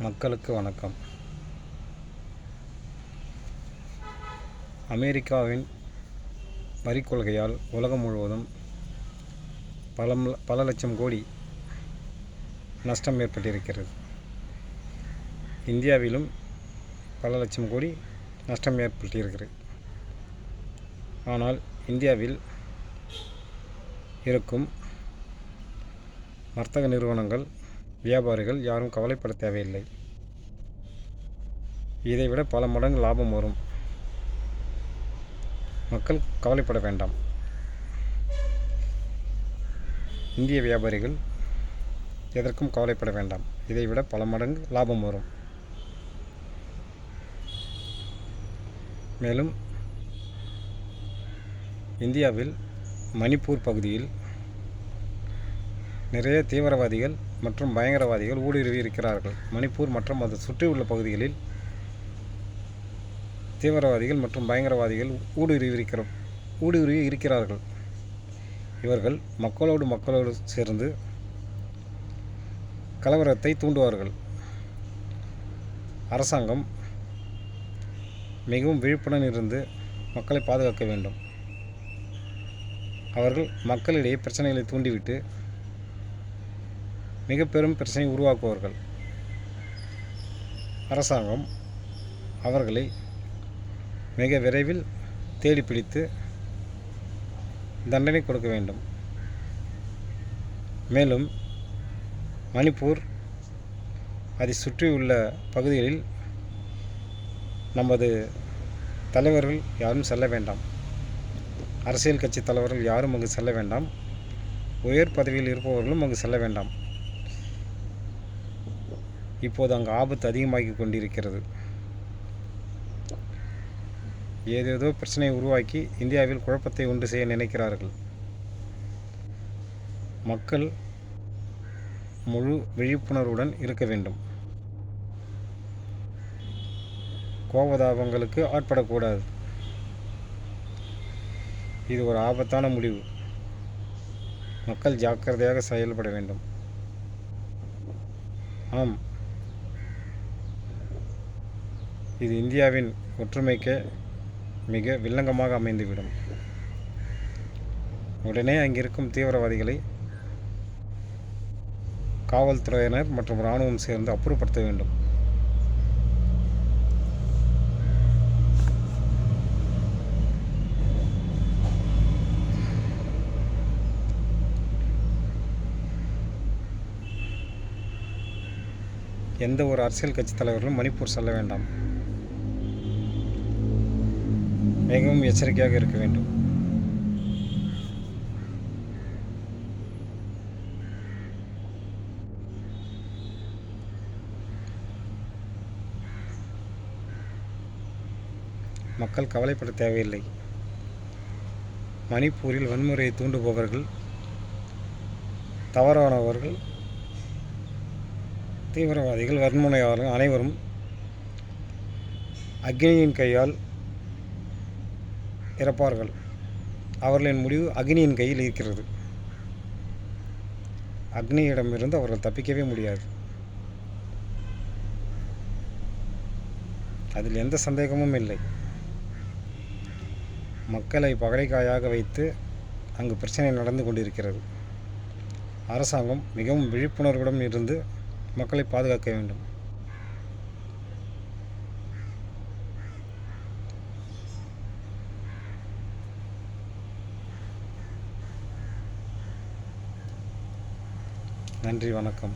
மக்களுக்கு வணக்கம். அமெரிக்காவின் வரிக் கொள்கையால் உலகம் முழுவதும் பல லட்சம் கோடி நஷ்டம் ஏற்பட்டிருக்கிறது. இந்தியாவிலும் பல லட்சம் கோடி நஷ்டம் ஏற்பட்டிருக்கிறது. ஆனால் இந்தியாவில் இருக்கும் வர்த்தக நிறுவனங்கள், வியாபாரிகள் யாரும் கவலைப்பட தேவையில்லை. இதைவிட பல மடங்கு லாபம் வரும். மக்கள் கவலைப்பட வேண்டாம். இந்திய வியாபாரிகள் எதற்கும் கவலைப்பட வேண்டாம். இதைவிட பல மடங்கு லாபம் வரும். மேலும் இந்தியாவில் மணிப்பூர் பகுதியில் நிறைய தீவிரவாதிகள் மற்றும் பயங்கரவாதிகள் ஊடுருவி இருக்கிறார்கள். மணிப்பூர் மற்றும் அதை சுற்றியுள்ள பகுதிகளில் தீவிரவாதிகள் மற்றும் பயங்கரவாதிகள் ஊடுருவி இருக்கிறார்கள். இவர்கள் மக்களோடு சேர்ந்து கலவரத்தை தூண்டுவார்கள். அரசாங்கம் மிகவும் விழிப்புடன் இருந்து மக்களை பாதுகாக்க வேண்டும். அவர்கள் மக்களிடையே பிரச்சனைகளை தூண்டிவிட்டு மிக பெரும் பிரச்சனை உருவாக்குவார்கள். அரசாங்கம் அவர்களை மிக விரைவில் தேடி பிடித்து தண்டனை கொடுக்க வேண்டும். மேலும் மணிப்பூர் அதை சுற்றியுள்ள பகுதிகளில் நமது தலைவர்கள் யாரும் செல்ல வேண்டாம். அரசியல் கட்சி தலைவர்கள் யாரும் அங்கு செல்ல வேண்டாம். உயர் பதவியில் இருப்பவர்களும் அங்கு செல்ல வேண்டாம். இப்போது அங்கு ஆபத்து அதிகமாகி கொண்டிருக்கிறது. ஏதேதோ பிரச்சனையை உருவாக்கி இந்தியாவில் குழப்பத்தை உண்டு செய்ய நினைக்கிறார்கள். மக்கள் முழு விழிப்புணர்வுடன் இருக்க வேண்டும். கோபதாபங்களுக்கு ஆட்படக்கூடாது. இது ஒரு ஆபத்தான முடிவு. மக்கள் ஜாக்கிரதையாக செயல்பட வேண்டும். ஆம், இது இந்தியாவின் ஒற்றுமைக்கு மிக வில்லங்கமாக அமைந்துவிடும். உடனே அங்கிருக்கும் தீவிரவாதிகளை காவல்துறையினர் மற்றும் இராணுவம் சேர்ந்து அப்புறப்படுத்த வேண்டும். எந்த ஒரு அரசியல் கட்சி தலைவர்களும் மணிப்பூர் செல்ல வேண்டாம். மிகவும் எச்சரிக்கையாக இருக்க வேண்டும். மக்கள் கவலைப்பட தேவையில்லை. மணிப்பூரில் வன்முறையை தூண்டுபவர்கள், தவறானவர்கள், தீவிரவாதிகள், வன்முறையாளர்கள் அனைவரும் அக்னியின் கையால் இறப்பார்கள். அவர்களின் முடிவு அக்னியின் கையில் இருக்கிறது. அக்னியிடமிருந்து அவர்கள் தப்பிக்கவே முடியாது. அதில் எந்த சந்தேகமும் இல்லை. மக்களை பகடைக்காயாக வைத்து அங்கு பிரச்சனை நடந்து கொண்டிருக்கிறது. அரசாங்கம் மிகவும் விழிப்புணர்வுடன் இருந்து மக்களை பாதுகாக்க வேண்டும். நன்றி, வணக்கம்.